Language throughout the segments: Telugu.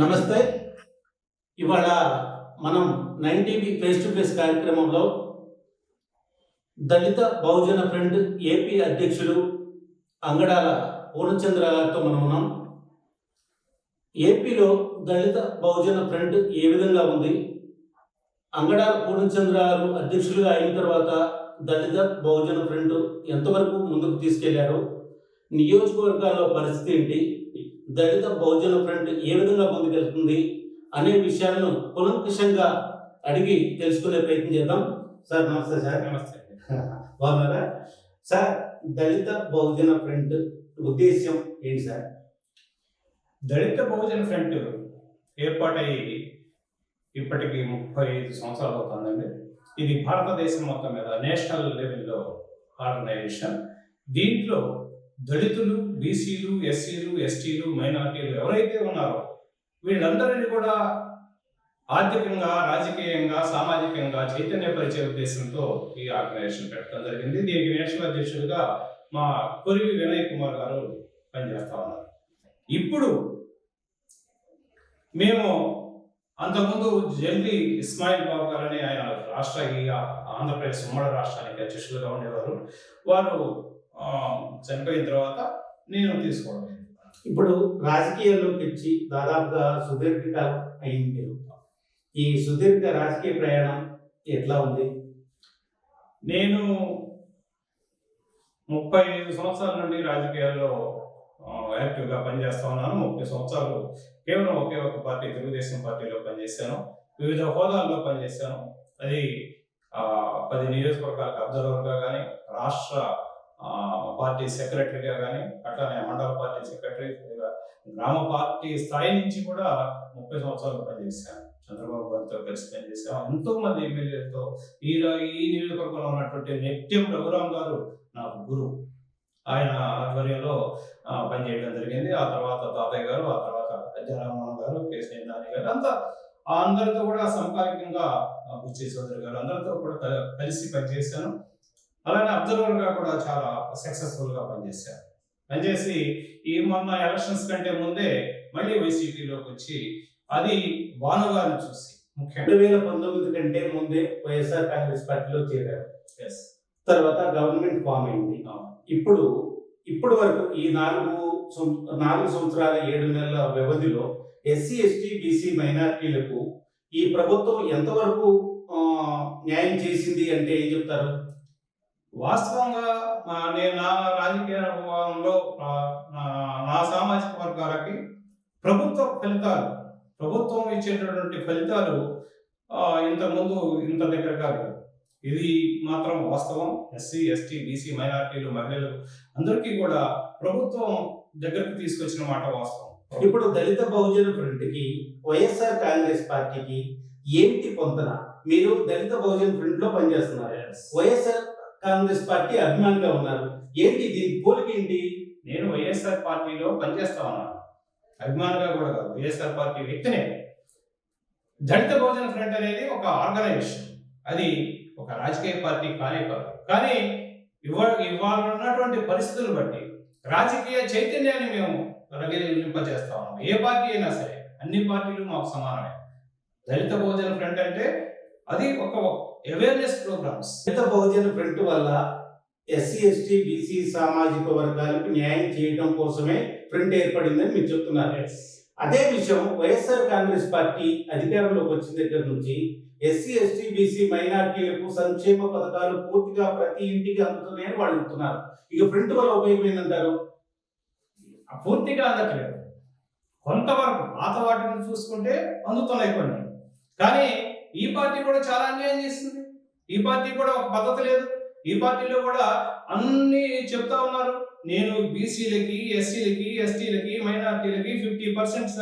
నమస్తే. ఇవాళ మనం 9 ఫేస్ టు ఫేస్ కార్యక్రమంలో దళిత బహుజన ఫ్రంట్ ఏపీ అధ్యక్షులు అంగడాల పూర్ణచంద్ర గారితో మనం ఉన్నాం. ఏపీలో దళిత బహుజన ఫ్రంట్ ఏ విధంగా ఉంది, అంగడాల పూర్ణచంద్ర గారు అధ్యక్షులుగా అయిన తర్వాత దళిత బహుజన ఫ్రంట్ ఎంతవరకు ముందుకు తీసుకెళ్లారు, నియోజకవర్గాల్లో పరిస్థితి ఏంటి, దళిత బహుజన ఫ్రంట్ ఏ విధంగా ముందుకెళ్తుంది అనే విషయాలను కులంకషంగా అడిగి తెలుసుకునే ప్రయత్నం చేద్దాం. సార్ నమస్తే. సార్ నమస్తే. బాగున్నారా సార్? దళిత బహుజన ఫ్రంట్ ఉద్దేశ్యం ఏంటి సార్? దళిత బహుజన ఫ్రంట్ ఏర్పాటై ఇప్పటికి 35 సంవత్సరాలు అవుతుందండి. ఇది భారతదేశం మొత్తం మీద నేషనల్ లెవెల్లో ఆర్గనైజేషన్. దీంట్లో దళితులు, బీసీలు, ఎస్సీలు, ఎస్టీలు, మైనార్టీలు ఎవరైతే ఉన్నారో వీళ్ళందరినీ కూడా ఆర్థికంగా, రాజకీయంగా, సామాజికంగా చైతన్యపరిచే ఉద్దేశంతో ఈ ఆర్గనైజేషన్ పెట్టడం జరిగింది. దీనికి నేషనల్ అధ్యక్షుడిగా మా కొరివి వినయ్ కుమార్ గారు పనిచేస్తా ఉన్నారు. ఇప్పుడు మేము అంతకుముందు జల్లి ఇస్మాయిల్ బాబు గారని ఆయన ఆంధ్రప్రదేశ్ ఉమ్మడి రాష్ట్రానికి అధ్యక్షులుగా ఉండేవారు. వారు చనిపోయిన తర్వాత నేను తీసుకోవడం. ఇప్పుడు రాజకీయాల్లోకి వచ్చి దాదాపుగా సుదీర్ఘకాలం అయింది. ఈ సుదీర్ఘ రాజకీయ ప్రయాణం ఎట్లా ఉంది? నేను 35 సంవత్సరాల నుండి రాజకీయాల్లో యాక్టివ్గా పనిచేస్తా ఉన్నాను. 30 సంవత్సరాలు కేవలం ఒకే ఒక పార్టీ, తెలుగుదేశం పార్టీలో పనిచేశాను. వివిధ హోదాల్లో పనిచేశాను. అది 10 నియోజకవర్గాలకు అబ్జర్వర్గా కానీ, రాష్ట్ర పార్టీ సెక్రటరీగా కానీ, అట్లానే మండల పార్టీ సెక్రటరీ, గ్రామ పార్టీ స్థాయి నుంచి కూడా 30 సంవత్సరాలు పనిచేశాను. చంద్రబాబు గారితో కలిసి పనిచేశాను. ఎంతో మంది ఎమ్మెల్యేలతో ఈ నియోజకవర్గంలో ఉన్నటువంటి నిత్యం రఘురామ్ గారు నాకు గురువు. ఆయన ఆధ్వర్యంలో పనిచేయడం జరిగింది. ఆ తర్వాత తాతయ్య గారు, ఆ తర్వాత రామ్మోహన్ గారు, కేసీ నాని గారు, అంతా అందరితో కూడా సమకాలికంగా బుచ్చి చౌదరి గారు అందరితో కూడా కలిసి పనిచేశాను. అలానే అబ్జర్వర్గా కూడా చాలా సక్సెస్ఫుల్గా పనిచేశాను. పనిచేసి ఈ మొన్న ఎలక్షన్స్ కంటే ముందే మళ్ళీ వైసీపీలోకి వచ్చి అది భానుగారిని చూసి ముఖ్యంగా 2019 కంటే ముందే వైఎస్ఆర్ కాంగ్రెస్ పార్టీలో చేరారు. తర్వాత గవర్నమెంట్ ఫామ్ అయింది. ఇప్పుడు వరకు ఈ 4 సంవత్సరాల 7 నెలల వ్యవధిలో ఎస్సీ, ఎస్టీ, బీసీ, మైనార్టీలకు ఈ ప్రభుత్వం ఎంతవరకు న్యాయం చేసింది అంటే ఏం చెప్తారు? వాస్తవంగా నేను నా రాజకీయ అనుభవంలో నా సామాజిక వర్గాలకి ప్రభుత్వం ఇచ్చేటటువంటి ఫలితాలు ఇంతకుముందు ఇంత దగ్గర కాదు. ఇది మాత్రం వాస్తవం. ఎస్సీ, ఎస్టీ, బీసీ, మైనార్టీలు, మహిళలు అందరికీ కూడా ప్రభుత్వం దగ్గరకు తీసుకొచ్చిన మాట వాస్తవం. ఇప్పుడు దళిత బహుజన ఫ్రంట్కి వైఎస్ఆర్ కాంగ్రెస్ పార్టీకి ఏంటి పొంతన? మీరు దళిత బహుజన ఫ్రంట్ లో పనిచేస్తున్నారు, వైఎస్ఆర్ కాంగ్రెస్ పార్టీ అభిమానిగా ఉన్నారు. ఏంటి దీని పోలిక ఏంటి? నేను వైఎస్ఆర్ పార్టీలో పనిచేస్తా ఉన్నాను, అభిమానిగా కూడా కాదు. వైఎస్ఆర్ పార్టీ వ్యక్తినే. దళిత బహుజన ఫ్రంట్ అనేది ఒక ఆర్గనైజేషన్, అది ఒక రాజకీయ పార్టీ కానే కాదు. కానీ ఇవాళ ఉన్నటువంటి పరిస్థితులను బట్టి రాజకీయ చైతన్యాన్ని మేము రగిలింపజేస్తా ఉన్నాం. ఏ పార్టీ అయినా సరే, అన్ని పార్టీలు మాకు సమానమే. దళిత బహుజన ఫ్రంట్ అంటే అది ఒక అవేర్నెస్ ప్రోగ్రామ్స్. దళిత బహుజన ఫ్రంట్ వల్ల ఎస్సీ, ఎస్టీ, బీసీ సామాజిక వర్గాలకు న్యాయం చేయడం కోసమే ఫ్రంట్ ఏర్పడిందని మీరు చెప్తున్నారు. అదే విషయం వైఎస్ఆర్ కాంగ్రెస్ పార్టీ అధికారంలోకి వచ్చిన దగ్గర నుంచి ఎస్సీ, ఎస్టీ, బీసీ, మైనార్టీలకు సంక్షేమ పథకాలు పూర్తిగా ప్రతి ఇంటికి అందుతున్నాయని వాళ్ళు చెప్తున్నారు. ఇక ఫ్రంట్ వల్ల ఉపయోగం ఏంటంటారు? పూర్తిగా అందట్లేదు. కొంతవరకు పాత వాటిని చూసుకుంటే అందుతున్నాయి కొన్ని. కానీ ఈ పార్టీ కూడా చాలా అన్యాయం చేస్తుంది. ఈ పార్టీ కూడా ఒక పద్ధతి లేదు. ఈ పార్టీలో కూడా అన్ని చెప్తా ఉన్నారు. నేను బీసీలకి, ఎస్సీలకి, ఎస్టీలకి, మైనార్టీలకి 50%,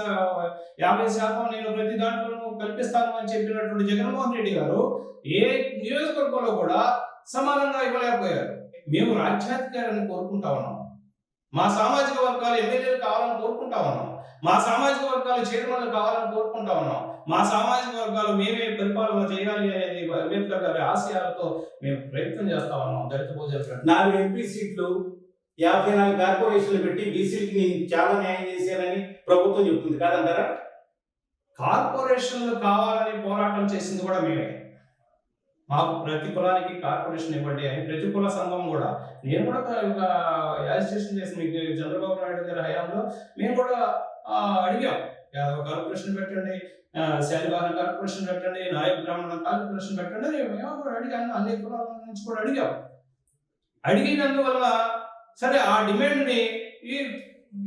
50% నేను ప్రతి దాంట్లోనూ కల్పిస్తాను అని చెప్పినటువంటి జగన్మోహన్ రెడ్డి గారు ఏ నియోజకవర్గంలో కూడా సమానంగా ఇవ్వలేకపోయారు. మేము రాజ్యాధికారాన్ని కోరుకుంటా ఉన్నాం. మా సామాజిక వర్గాలు ఎమ్మెల్యేలు కావాలని కోరుకుంటా ఉన్నాం. మా సామాజిక వర్గాలు చైర్మన్లు కావాలని కోరుకుంటా ఉన్నాం. మా సామాజిక వర్గాలు మేమే పరిపాలన చేయాలి అనేది అంబేద్కర్ గారి ఆశయాలతో మేము ప్రయత్నం చేస్తా ఉన్నాం. దళిత బహుజన ఫ్రంట్ 4 ఎంపీ సీట్లు, 54 కార్పొరేషన్లు పెట్టి బీసీలకి నేను చాలా న్యాయం చేశానని ప్రభుత్వం చెప్తుంది కాదంటారా? కార్పొరేషన్లు కావాలని పోరాటం చేసింది కూడా మేమే. మాకు ప్రతి కులానికి కార్పొరేషన్ ఇవ్వండి అని ప్రతి కుల సంఘం కూడా, నేను కూడా యాజిటేషన్ చేసి మీకు చంద్రబాబు నాయుడు గారి హయాంలో మేము కూడా అడిగాం, యాదవ కార్పొరేషన్ పెట్టండి, శాలివాహన కార్పొరేషన్ పెట్టండి, నాయక బ్రాహ్మణ కార్పొరేషన్ పెట్టండి అని మేము కూడా అడిగాను. అన్ని కులాల నుంచి కూడా అడిగాం. అడిగినందువల్ల సరే ఆ డిమాండ్ని ఈ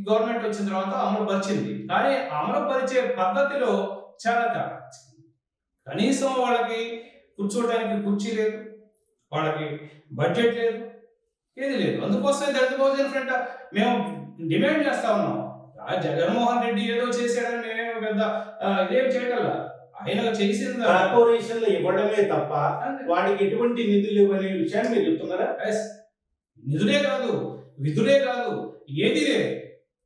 గవర్నమెంట్ వచ్చిన తర్వాత అమలు పరిచింది. కానీ అమలు పరిచే పద్ధతిలో చాలా తేడా. కనీసం వాళ్ళకి కూర్చోవడానికి కుర్చీ లేదు, వాళ్ళకి బడ్జెట్ లేదు, ఏది లేదు. అందుకోసమే దళిత బహుజన ఫ్రంట్ మేము డిమాండ్ చేస్తా ఉన్నాం. జగన్మోహన్ రెడ్డి ఏదో చేశాడని మేమేమో పెద్ద ఇదేం చేయగల, ఆయన చేసింది కార్పొరేషన్లు ఇవ్వడమే తప్ప వాడికి ఎటువంటి నిధులు ఇవ్వనే విషయాన్ని మీరు చెప్తున్నారా? నిధులే కాదు, విధులే కాదు, ఏది లేదు.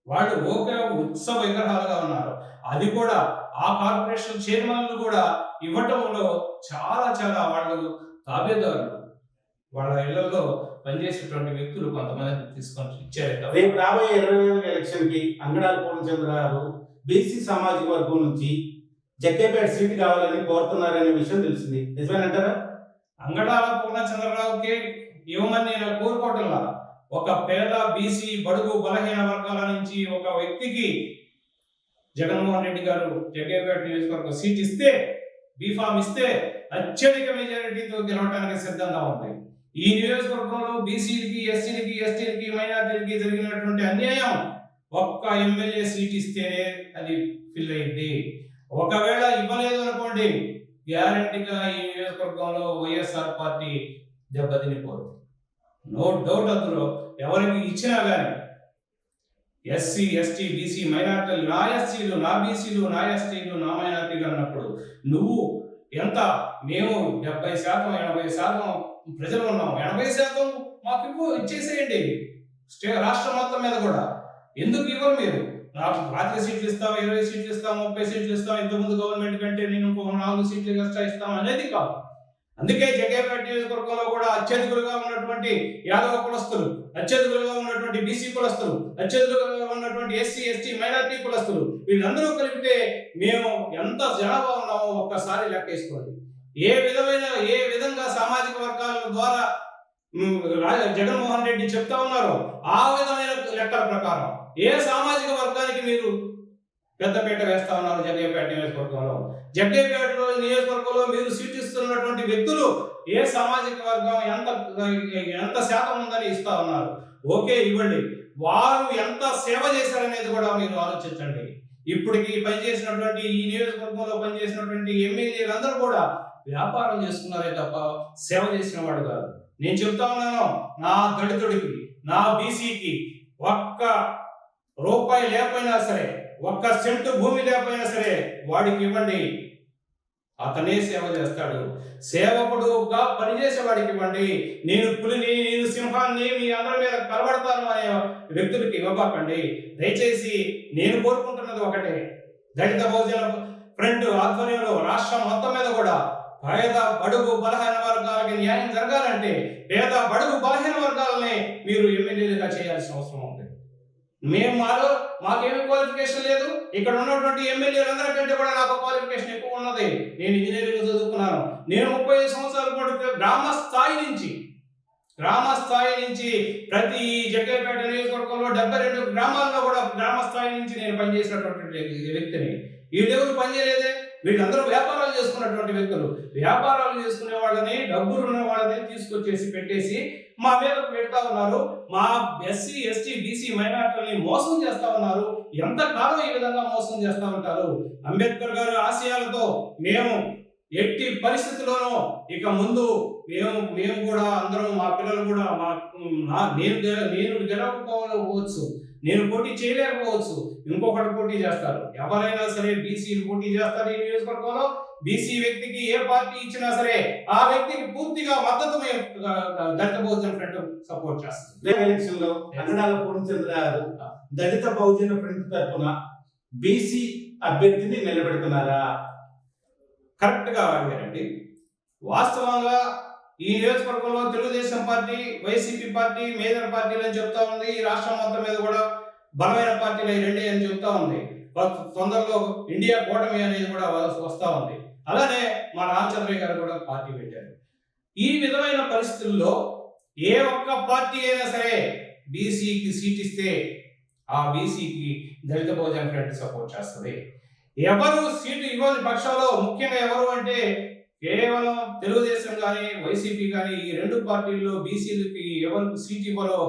వాళ్ళు ఒక ఉత్సవ విగ్రహాలుగా ఉన్నారు. అది కూడా ఆ కార్పొరేషన్ చైర్మన్లు కూడా ఇవ్వటంలో చాలా చాలా వాళ్ళు తాబేదారులు, వాళ్ళ ఇళ్లలో పనిచేసేటువంటి వ్యక్తులు కొంతమంది తీసుకొని ఇచ్చారు. రేపు రాబోయే 24 ఎలక్షన్ కి అంగడాల పూర్ణచంద్ర గారు బీసీ సామాజిక వర్గం నుంచి జక్కేపేట సీట్ కావాలని కోరుతున్నారనే విషయం తెలిసింది, నిజమేనంటారా? అంగడాల పూర్ణచంద్రరావుకి ఇవ్వమని నేను కోరుకోవటంలా, ఒక పేద బీసీ బడుగు బలహీన వర్గాల నుంచి ఒక వ్యక్తికి జగన్మోహన్ రెడ్డి గారు జగ్గేపేట నియోజకవర్గం సీట్ ఇస్తే, బీఫామ్ ఇస్తే అత్యధిక మెజారిటీతో గెలవడానికి సిద్ధంగా ఉంది. ఈ నియోజకవర్గంలో బీసీలకి, ఎస్సీలకి, ఎస్టీలకి, మైనార్టీలకి జరిగినటువంటి అన్యాయం ఒక్క ఎమ్మెల్యే సీట్ ఇస్తేనే అది ఫిల్ అయింది. ఒకవేళ ఇవ్వలేదు అనుకోండి, గ్యారంటీగా ఈ నియోజకవర్గంలో వైఎస్ఆర్ పార్టీ దెబ్బతినిపోతుంది. No doubt. అందులో ఎవరికి ఇచ్చినా కానీ ఎస్సీ, ఎస్టీ, బీసీ, మైనార్టీలు, నా ఎస్సీలు, నా బీసీలు, నా ఎస్టీలు, నా మైనార్టీలు అన్నప్పుడు నువ్వు ఎంత, మేము 70%, 80% ప్రజలు ఉన్నాం, 80% మాకు ఇచ్చేసేయండి రాష్ట్రం మొత్తం మీద కూడా. ఎందుకు ఇవ్వరు మీరు? నాకు 25 సీట్లు ఇస్తాం, 20 సీట్లు ఇస్తాం, 30 సీట్లు ఇస్తాం, ఇంతకుముందు గవర్నమెంట్ కంటే నేను ఇంకో 4 సీట్లు ఎక్స్ట్రా ఇస్తాం అనేది కాదు. అందుకే జగ్గేపేట నియోజకవర్గంలో కూడా అత్యధికులుగా ఉన్నటువంటి యాదవ కులస్తులు, అత్యధికులుగా ఉన్నటువంటి బీసీ కులస్తులు, అత్యధికులుగా ఉన్నటువంటి ఎస్సీ, ఎస్టీ, మైనార్టీ కులస్తులు, వీళ్ళందరూ కలిపితే మేము ఎంత జనాభా ఉన్నామో ఒక్కసారి లెక్కేసుకోండి. ఏ విధంగా సామాజిక వర్గాల ద్వారా జగన్మోహన్ రెడ్డి చెప్తా ఉన్నారో ఆ విధమైన లెక్కల ప్రకారం ఏ సామాజిక వర్గానికి మీరు పెద్దపీట వేస్తా ఉన్నారు జగ్గేపేట నియోజకవర్గంలో? జగ్గేపేట నియోజకవర్గంలో మీరు సీట్ ఇస్తున్నటువంటి వ్యక్తులు ఏ సామాజిక వర్గం ఎంత శాతం ఉందని ఇస్తా ఉన్నారు? ఓకే, ఇవ్వండి. వారు ఎంత సేవ చేశారనేది కూడా మీరు ఆలోచించండి. ఇప్పటికి పనిచేసినటువంటి ఈ నియోజకవర్గంలో పనిచేసినటువంటి ఎమ్మెల్యేలు అందరూ కూడా వ్యాపారం చేసుకున్నారే తప్ప సేవ చేసిన వాడు కాదు. నేను చెప్తా ఉన్నాను, నా దళితుడికి, నా బీసీకి ఒక్క రూపాయి లేకపోయినా సరే, ఒక్క సెంటు భూమి లేకపోయినా సరే వాడికి ఇవ్వండి, అతనే సేవ చేస్తాడు. సేవకుడుగా పనిచేసే వాడికి ఇవ్వండి. నేను పులిని, నేను సింహాన్ని మీ అందరి మీద కలబడతాను అనే వ్యక్తులకి ఇవ్వబాకండి. దయచేసి నేను కోరుకుంటున్నది ఒకటే, దళిత బహుజన ఫ్రంట్ ఆధ్వర్యంలో రాష్ట్రం మొత్తం మీద కూడా పేద బడుగు బలహీన వర్గాలకి న్యాయం జరగాలంటే పేద బడుగు బలహీన వర్గాలని మీరు ఎమ్మెల్యేలుగా చేయాల్సిన అవసరం ఉంది. మాకేమీ క్వాలిఫికేషన్ లేదు. ఇక్కడ ఉన్నటువంటి ఎమ్మెల్యేలందరికంటే కూడా నాకు క్వాలిఫికేషన్ ఎక్కువ ఉన్నది. నేను ఇంజనీరింగ్ చదువుకున్నాను. నేను 35 సంవత్సరాల పాటు గ్రామ స్థాయి నుంచి ప్రతి జగ్గేపేట నియోజకవర్గంలో 72 గ్రామాల్లో కూడా గ్రామ స్థాయి నుంచి నేను పనిచేసినటువంటి వ్యక్తిని. వీళ్ళెవరు పనిచేయలేదే, వీళ్ళందరూ వ్యాపారాలు చేసుకున్నటువంటి వ్యక్తులు. వ్యాపారాలు చేసుకునే వాళ్ళని, డబ్బులు ఉన్న వాళ్ళని తీసుకొచ్చేసి పెట్టేసి మా మీద పెడతా ఉన్నారు. మా ఎస్సీ, ఎస్టీ, బీసీ, మైనార్టీని మోసం చేస్తా ఉన్నారు. ఎంతకాలం ఈ విధంగా మోసం చేస్తా ఉంటారు? అంబేద్కర్ గారి ఆశయాలతో మేము ఎట్టి పరిస్థితుల్లోనూ ఇక ముందు మేము కూడా అందరం, మా పిల్లలు కూడా, నేను గెలవకపోవచ్చు, నేను పోటీ చేయలేకపోవచ్చు, ఇంకొకటి పోటీ చేస్తారు. ఎవరైనా సరే బీసీలు పోటీ చేస్తారు ఈ నియోజకవర్గంలో. బీసీ వ్యక్తికి ఏ పార్టీ ఇచ్చినా సరే ఆ వ్యక్తికి పూర్తిగా మద్దతు దళిత బహుజన ఫ్రంట్ సపోర్ట్ చేస్తుంది. ఎలక్షన్ లో అంగడాల పూర్ణచంద్ర గారు దళిత బహుజన ఫ్రంట్ తరఫున బీసీ అభ్యర్థిని నిలబెడుతున్నారా? కరెక్ట్ గా అడిగారండి. వాస్తవంగా ఈ నియోజకవర్గంలో Telugu Desam party, YCP party major పార్టీలు అని చెప్తా ఉంది. ఈ రాష్ట్రం మొత్తం మీద కూడా బలమైన పార్టీలు రెండే అని చెప్తా ఉంది. తొందరలో ఇండియా కూటమి అనేది కూడా వస్తా ఉంది. అలానే మా రామచంద్రయ్య గారు కూడా పార్టీ పెట్టారు. ఈ విధమైన పరిస్థితుల్లో ఏ ఒక్క పార్టీ అయినా సరే బీసీకి సీట్ ఇస్తే ఆ బీసీకి దళిత బహుజన ఫ్రంట్ సపోర్ట్ చేస్తుంది. ఎవరు సీటు ఇవ్వని పక్షంలో, ముఖ్యంగా ఎవరు అంటే కేవలం తెలుగుదేశం కానీ వైసీపీ కానీ ఈ రెండు పార్టీల్లో బీసీలకి ఎవరికి సీట్ ఇవ్వరో,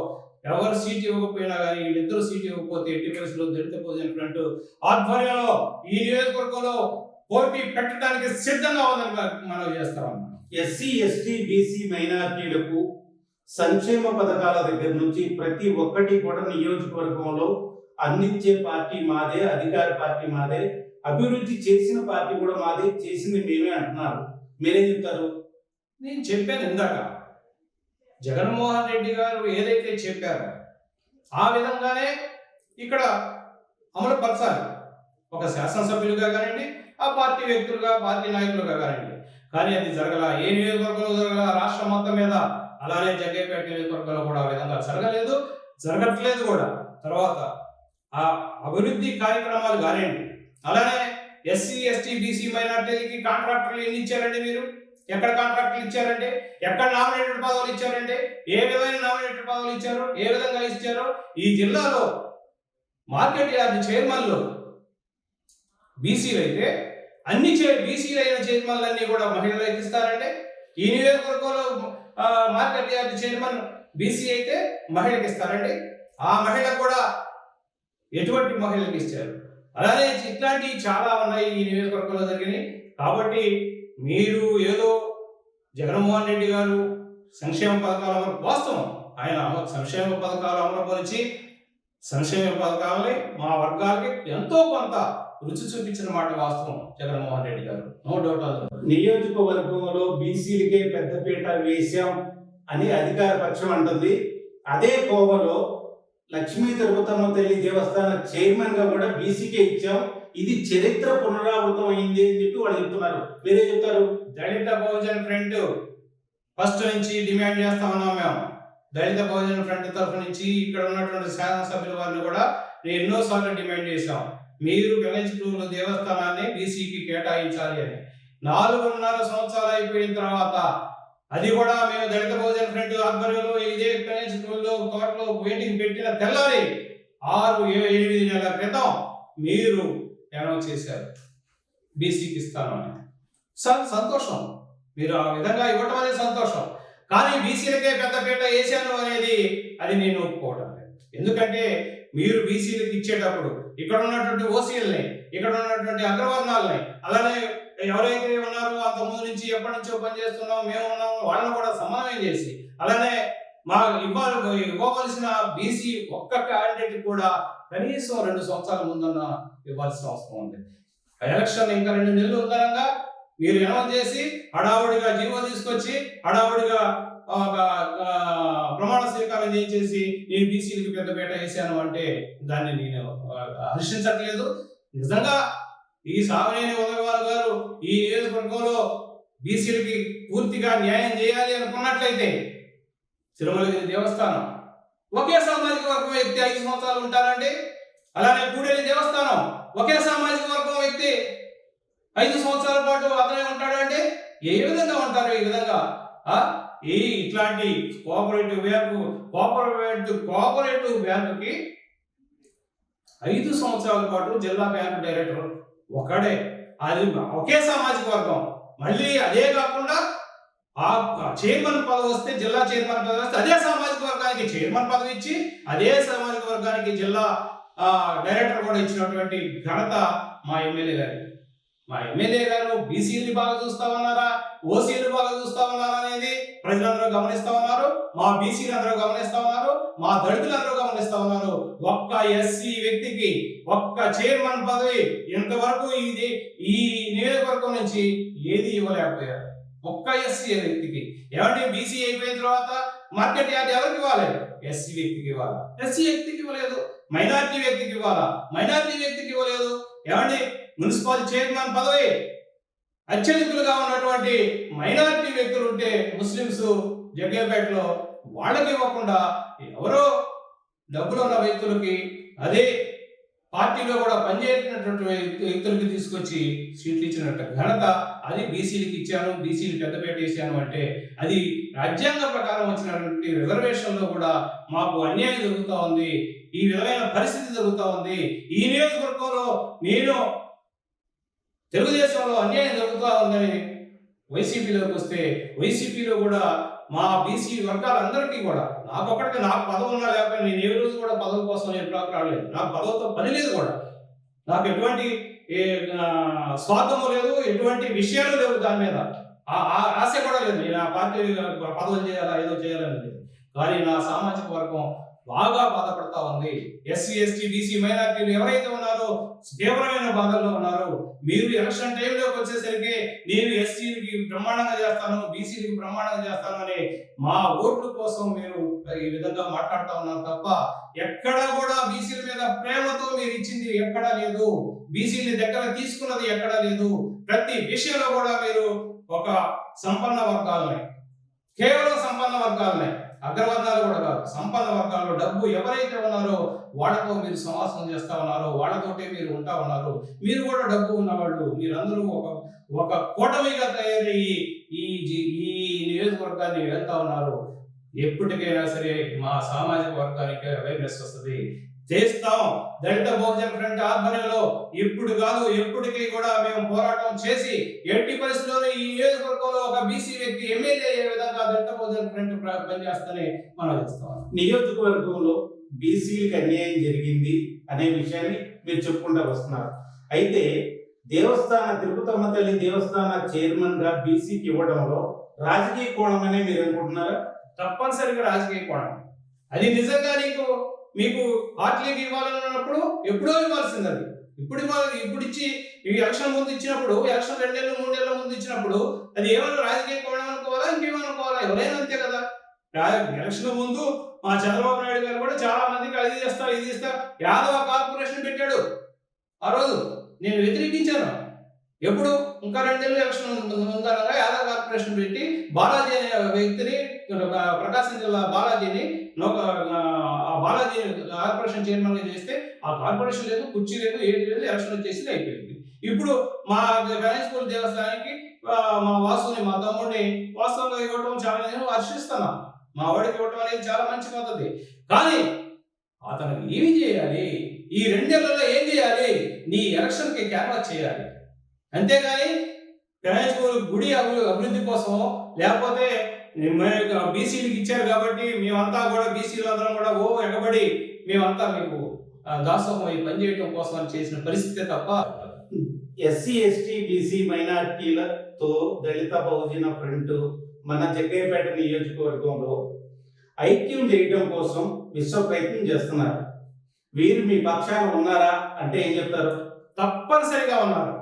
ఎవరు సీట్ ఇవ్వకపోయినా కానీ వీళ్ళిద్దరు సీట్ ఇవ్వకపోతే ఎట్టి పరిస్థితుల్లో దళిత బహుజన ఫ్రంట్ ఆధ్వర్యంలో ఈ నియోజకవర్గంలో పోటీ పెట్టడానికి సిద్ధంగా ఉందని మనం చేస్తామన్నమాట. ఎస్సీ, ఎస్టీ, బీసీ మైనారిటీలకు సంక్షేమ పథకాల దగ్గర నుంచి ప్రతి ఒక్కటి కూడా నియోజకవర్గంలో అందించే పార్టీ మాదే, అధికార పార్టీ మాదే, అభివృద్ధి చేసిన పార్టీ కూడా మాదే, చేసింది మేమే అంటున్నారు. మీరేం చెప్తారు? నేను చెప్పాను ఇందాక, జగన్మోహన్ రెడ్డి గారు ఏదైతే చెప్పారో ఆ విధంగానే ఇక్కడ అమలు పరచాలి. ఒక శాసనసభ్యులుగా కానివ్వండి, ఆ పార్టీ వ్యక్తులుగా, పార్టీ నాయకులుగా కానివ్వండి. కానీ అది జరగల. ఏ నియోజకవర్గంలో జరగల, రాష్ట్రం మొత్తం మీద. అలానే జగ్గయ్యపేట నియోజకవర్గంలో కూడా ఆ విధంగా జరగలేదు, జరగట్లేదు కూడా. తర్వాత ఆ అభివృద్ధి కార్యక్రమాలు కానివ్వండి, అలానే ఎస్సీ, ఎస్టీ, బీసీ మైనార్టీలకి కాంట్రాక్టర్లు ఎన్ని ఇచ్చారండి మీరు? ఎక్కడ కాంట్రాక్టులు ఇచ్చారంటే, ఎక్కడ నామినేటెడ్ పదవులు ఇచ్చారంటే, ఏ విధమైన నామినేటెడ్ పదవులు ఇచ్చారు, ఏ విధంగా ఇచ్చారు? ఈ జిల్లాలో మార్కెట్ యార్డ్ చైర్మన్లు బీసీలు అయితే అన్ని బీసీలు అయిన చైర్మన్లన్నీ కూడా మహిళలకు ఇస్తారంటే, ఈ నియోజకవర్గంలో మార్కెట్ యార్డ్ చైర్మన్ బీసీ అయితే మహిళకి ఇస్తారండి. ఆ మహిళకు కూడా ఎటువంటి మహిళలకు ఇచ్చారు? అలానే ఇట్లాంటివి చాలా ఉన్నాయి ఈ నియోజకవర్గంలో జరిగినాయి. కాబట్టి మీరు ఏదో జగన్మోహన్ రెడ్డి గారు సంక్షేమ పథకాల వాస్తవం, ఆయన సంక్షేమ పథకాలు అమలుపరిచి సంక్షేమ పథకాలని మా వర్గాలకి ఎంతో కొంత రుచి చూపించిన మాట వాస్తవం జగన్మోహన్ రెడ్డి గారు, నో డౌట్. నియోజకవర్గంలో బీసీలకే పెద్దపీట వేశాం అని అధికార పక్షం అంటుంది. అదే కోవలో లక్ష్మీ తిరుపతమ్మ తల్లి దేవస్థాన చైర్మన్ గా కూడా బీసీకే ఇచ్చాం, ఇది చరిత్ర పునరావృతం అయింది అని చెప్పి వాళ్ళు చెప్తున్నారు. మీరే చెప్తారు? దళిత బహుజన ఫ్రంట్ ఫస్ట్ నుంచి డిమాండ్ చేస్తా ఉన్నాం మేము. దళిత బహుజన ఫ్రంట్ తరఫు నుంచి ఇక్కడ ఉన్నటువంటి శాసనసభ్యుల వారిని కూడా నేను ఎన్నోసార్లు డిమాండ్ చేశాం, మీరు గణేష్పూర్ దేవస్థానాన్ని బీసీకి కేటాయించాలి అని. 4.5 సంవత్సరాలు అయిపోయిన తర్వాత అది కూడా మేము దళిత బహుజన ఫ్రంట్ ఆధ్వర్యంలో ఇదే గణేష్పూర్లో తోటలో మీటింగ్ పెట్టిన తెల్లారి 6-8 నెలల క్రితం మీరు అనౌన్స్ చేశారు బీసీకి ఇస్తానని. సార్ సంతోషం, మీరు ఆ విధంగా ఇవ్వటం అనేది సంతోషం. కానీ బీసీలకే పెద్దపీట వేసాను అనేది అది నేను ఒప్పుకోవడం లేదు. ఎందుకంటే మీరు బీసీలకు ఇచ్చేటప్పుడు ఇక్కడ ఉన్నటువంటి ఓసీలని, ఇక్కడ ఉన్నటువంటి అగ్రవర్ణాలని, అలానే ఎవరైతే ఉన్నారో అంతకుముందు నుంచి ఎప్పటి నుంచో పనిచేస్తున్నాం మేము ఉన్నాము వాళ్ళని కూడా సమన్వయం చేసి, అలానే మా ఇవ్వవలసిన బీసీ ఒక్క క్యాండిడేట్ కూడా కనీసం 2 సంవత్సరాల ముందన్న ఇవ్వాల్సిన అవసరం ఉంది. ఎలక్షన్ ఇంకా 2 నెలలు ఉందనగా మీరు అనౌన్స్ చేసి హడావుడిగా జీవో తీసుకొచ్చి హడావుడిగా ప్రమాణ స్వీకారం చేసి నేను బీసీలకి పెద్దపీట వేసాను అంటే దాన్ని నేను హర్షించట్లేదు. నిజంగా ఈ సావనేని ఉదయవారు గారు ఈ నియోజకవర్గంలో బీసీలకి పూర్తిగా న్యాయం చేయాలి అనుకున్నట్లయితే తిరుమలగిరి దేవస్థానం ఒకే సామాజిక వర్గం వ్యక్తి 5 సంవత్సరాలు ఉంటారండి. అలానే కూడేలి దేవస్థానం ఒకే సామాజిక వర్గం వ్యక్తి 5 సంవత్సరాల పాటు అతనే ఉంటాడంటే ఏ విధంగా ఉంటారు? ఈ విధంగా ఇట్లాంటి కోఆపరేటివ్ బ్యాంకుకి 5 సంవత్సరాల పాటు జిల్లా బ్యాంకు డైరెక్టర్ ఒకడే, అది ఒకే సామాజిక వర్గం. మళ్ళీ అదే కాకుండా ఆ చైర్మన్ పదవి వస్తే, జిల్లా చైర్మన్ పదవి వస్తే అదే సామాజిక వర్గానికి చైర్మన్ పదవి ఇచ్చి అదే సామాజిక వర్గానికి జిల్లా డైరెక్టర్ కూడా ఇచ్చినటువంటి ఘనత మా ఎమ్మెల్యే గారికి. మా ఎమ్మెల్యే గారు బీసీలు బాగా చూస్తా ఉన్నారా, ఓసీలు బాగా చూస్తా ఉన్నారా అనేది ప్రజలందరూ గమనిస్తా ఉన్నారు, మా బీసీలు అందరూ గమనిస్తా ఉన్నారు, మా దళితులందరూ గమనిస్తా ఉన్నారు. ఒక్క ఎస్సీ వ్యక్తికి ఒక్క చైర్మన్ పదవి ఇంతవరకు ఈ నియోజకవర్గం నుంచి ఏది ఇవ్వలేకపోయారు. ఒక్క ఎస్సీ వ్యక్తికి. ఏమంటే బీసీ అయిపోయిన తర్వాత మార్కెట్ యార్డ్ ఎవరికి ఇవ్వాలి? ఎస్సీ వ్యక్తికి ఇవ్వాలి, ఎస్సీ వ్యక్తికి ఇవ్వలేదు. మైనారిటీ వ్యక్తికి ఇవ్వాలా, మైనారిటీ వ్యక్తికి ఇవ్వలేదు. ఏమంటే మున్సిపల్ చైర్మన్ పదవి అత్యధికులుగా ఉన్నటువంటి మైనారిటీ వ్యక్తులు ఉంటే ముస్లింస్ జగ్గయ్యపేటలో వాళ్ళకి ఇవ్వకుండా ఎవరో డబ్బులు ఉన్న వ్యక్తులకి, అదే పార్టీలో కూడా పనిచేసినటువంటి వ్యక్తులకి తీసుకొచ్చి సీట్లు ఇచ్చినట్టు ఘనత అది బీసీలకు ఇచ్చాను, బీసీలు పెద్దపేట వేసాను అంటే అది రాజ్యాంగ ప్రకారం వచ్చినటువంటి రిజర్వేషన్లో కూడా మాకు అన్యాయం జరుగుతూ ఉంది, ఈ విధమైన పరిస్థితి జరుగుతూ ఉంది. ఈ నియోజకవర్గంలో నేను తెలుగుదేశంలో అన్యాయం జరుగుతూ ఉందని వైసీపీలోకి వస్తే వైసీపీలో కూడా మా బీసీ వర్గాలందరికీ కూడా నాకొక్కడికి నాకు పదవి ఉన్నా లేకపోయినా నేను ఏ రోజు కూడా పదవి కోసం నేను రాలేదు. నాకు పదవితో పని లేదు కూడా. నాకు ఎటువంటి స్వార్థము లేదు, ఎటువంటి విషయాలు లేవు, దాని మీద ఆశ కూడా లేదు. నేను ఆ పార్టీ పదవులు చేయాలా ఏదో చేయాలని లేదు. కానీ నా సామాజిక వర్గం బాగా బాధపడతా ఉంది. ఎస్సీ ఎస్టీ బీసీ మైనారిటీలు ఎవరైతే ఉన్నారో తీవ్రమైన బాధల్లో ఉన్నారు. మీరు ఎలక్షన్ టైంలోకి వచ్చేసరికి నేను ఎస్సీలకి బ్రహ్మాండంగా చేస్తాను, బీసీలకి బ్రహ్మాండంగా చేస్తాను అని మా ఓట్ల కోసం మీరు ఈ విధంగా మాట్లాడుతూ ఉన్నారు తప్ప ఎక్కడ కూడా బీసీల మీద ప్రేమతో మీరు ఇచ్చింది ఎక్కడా లేదు, బీసీని దగ్గర తీసుకున్నది ఎక్కడా లేదు. ప్రతి విషయంలో కూడా మీరు ఒక సంపన్న వర్గాలని, కేవలం సంపన్న వర్గాలనే, అగ్రవర్ణాలు కూడా కాదు, సంపన్న వర్గాల్లో డబ్బు ఎవరైతే ఉన్నారో వాళ్ళతో మీరు సమాసం చేస్తా ఉన్నారో వాళ్ళతోటే మీరు ఉంటా ఉన్నారు. మీరు కూడా డబ్బు ఉన్నవాళ్ళు, మీరందరూ ఒక కూటమిగా తయారయ్యి ఈ నియోజకవర్గాన్ని వెళ్తా ఉన్నారు. ఎప్పటికైనా సరే మా సామాజిక వర్గానికి అవేర్నెస్ వస్తుంది, చేస్తాం. దళిత బహుజన ఫ్రంట్ ఆధ్వర్యంలో ఇప్పుడు కాదు ఎప్పటికీ కూడా మేము పోరాటం చేసి ఎట్టి పరిస్థితుల్లో ఈ నియోజకవర్గంలో ఒక బీసీ వ్యక్తి ఎమ్మెల్యే అయ్యే విధంగా దళిత బహుజన ఫ్రంట్ పనిచేస్తానని మనం చేస్తాం. నియోజకవర్గంలో బీసీలకు అన్యాయం జరిగింది అనే విషయాన్ని మీరు చెప్పుకుంటూ వస్తున్నారు. అయితే తిరుపతమ్మ తల్లి దేవస్థాన చైర్మన్ గా బీసీకి ఇవ్వడంలో రాజకీయ కోణం అనే మీరు అనుకుంటున్నారా? తప్పనిసరిగా రాజకీయ కోణం. అది నిజంగా మీకు పార్టీలకు ఇవ్వాలన్నప్పుడు ఎప్పుడో ఇవ్వాల్సింది. అది ఇప్పుడు ఇచ్చి ఎలక్షన్ ముందు ఇచ్చినప్పుడు, ఎలక్షన్ 2 ఏళ్ళు 3 ఏళ్ళ ముందు ఇచ్చినప్పుడు అది ఏమన్నా రాజకీయ కోణం అనుకోవాలా, ఇంకేమనుకోవాలా? ఎవరైనా అంతే కదా. ఎలక్షన్ ముందు మా చంద్రబాబు నాయుడు గారు కూడా చాలా మందికి అది చేస్తా ఇది చేస్తా యాదవ కార్పొరేషన్ పెట్టాడు. ఆ రోజు నేను వ్యతిరేకించాను. ఎప్పుడు ఇంకా 2 ఏళ్ళు ఎలక్షన్ ముందరగా యాదవ కార్పొరేషన్ పెట్టి బాలాజీ అనే వ్యక్తిని, ప్రకాశం జిల్లా బాలాజీని బాలాజీ కార్పొరేషన్ చైర్మన్ గా చేస్తే ఆ కార్పొరేషన్ లేదు, కుర్చీ లేదు, ఏది లేదు, ఎలక్షన్ వచ్చేసి అయిపోయింది. ఇప్పుడు మా గణేశ్పూర్ దేవస్థానానికి మా వాసుని, మా తమ్ముడిని వాస్తవంగా ఇవ్వటం చాలా నేను హర్షిస్తున్నాను. మా వాడికి ఇవ్వటం అనేది చాలా మంచి పద్ధతి. కానీ అతనికి ఏమి చేయాలి, ఈ 2 ఏళ్లలో ఏం చేయాలి? నీ ఎలక్షన్ కి క్యాన్వాస్ చేయాలి. అంతేగాని గణేశ్పూర్ గుడి అభివృద్ధి కోసం, లేకపోతే బీసీలకు ఇచ్చారు కాబట్టి మేమంతా కూడా బీసీలు అందరం కూడా ఎగబడి మేమంతా మీకు దాసోహం అయి పనిచేయడం కోసం అని చేసిన పరిస్థితి తప్ప ఎస్సీ ఎస్టీ బీసీ మైనార్టీలతో దళిత బహుజన ఫ్రంట్ మన జగ్గయ్యపేట నియోజకవర్గంలో ఐక్యం చేయడం కోసం విశ్వ ప్రయత్నం చేస్తున్నారు. వీరు మీ పక్షాన ఉన్నారా అంటే ఏం చెప్తారు? తప్పనిసరిగా ఉన్నారు.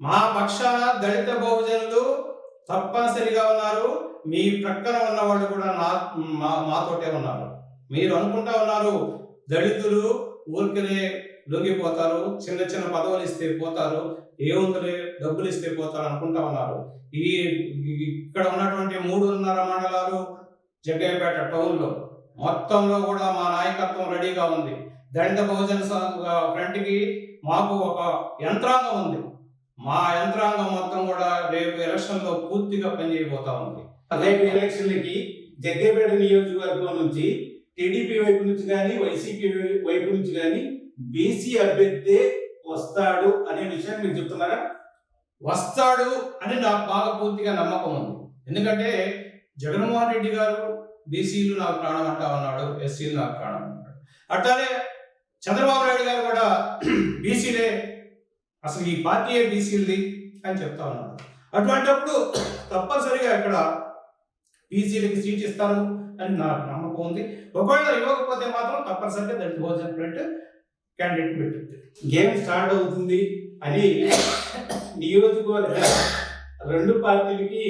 మా పక్షాన దళిత బహుజనులు తప్పనిసరిగా ఉన్నారు. మీ ప్రక్కన ఉన్న వాళ్ళు కూడా మాతోటే ఉన్నారు. మీరు అనుకుంటా ఉన్నారు దళితులు ఊరికనే లొంగిపోతారు, చిన్న చిన్న పదవులు ఇస్తే పోతారు, ఏముందలే డబ్బులు ఇస్తే పోతారు అనుకుంటా ఉన్నారు. ఇక్కడ ఉన్నటువంటి 3.5 మండలాలు జగ్గయ్యపేట టౌన్లో మొత్తంలో కూడా మా నాయకత్వం రెడీగా ఉంది. దళిత బహుజన ఫ్రంట్కి మాకు ఒక యంత్రాంగం ఉంది. మా యంత్రాంగం మొత్తం కూడా రేపు ఎలక్షన్లో పూర్తిగా పనిచేయబోతా ఉంది. రేపు ఎలక్షన్లకి జగ్గయ్యపేట నియోజకవర్గం నుంచి టీడీపీ వైపు నుంచి కానీ వైసీపీ వైపు నుంచి కానీ బీసీ అభ్యర్థి వస్తాడు అనే విషయాన్ని మీరు చెప్తున్నారా? వస్తాడు అని నాకు బాగా పూర్తిగా నమ్మకం ఉంది. ఎందుకంటే జగన్మోహన్ రెడ్డి గారు బీసీలు నాకు ప్రాణం అంటా ఉన్నాడు, ఎస్సీలు నాకు ప్రాణం అంటాడు. అట్లానే చంద్రబాబు నాయుడు గారు కూడా బీసీలే, అసలు ఈ పార్టీయే బీసీలది అని చెప్తా ఉన్నాడు. అటువంటిప్పుడు తప్పనిసరిగా ఇక్కడ బీసీలకి సీట్ ఇస్తారు అని నాకు నమ్మకం ఉంది. ఒకవేళ ఇవ్వకపోతే మాత్రం తప్పనిసరిగా దళిత బహుజన ఫ్రంట్ క్యాండిడేట్ పెట్టింది. గేమ్ స్టార్ట్ అవుతుంది అని నియోజకవర్గ 2 పార్టీలకి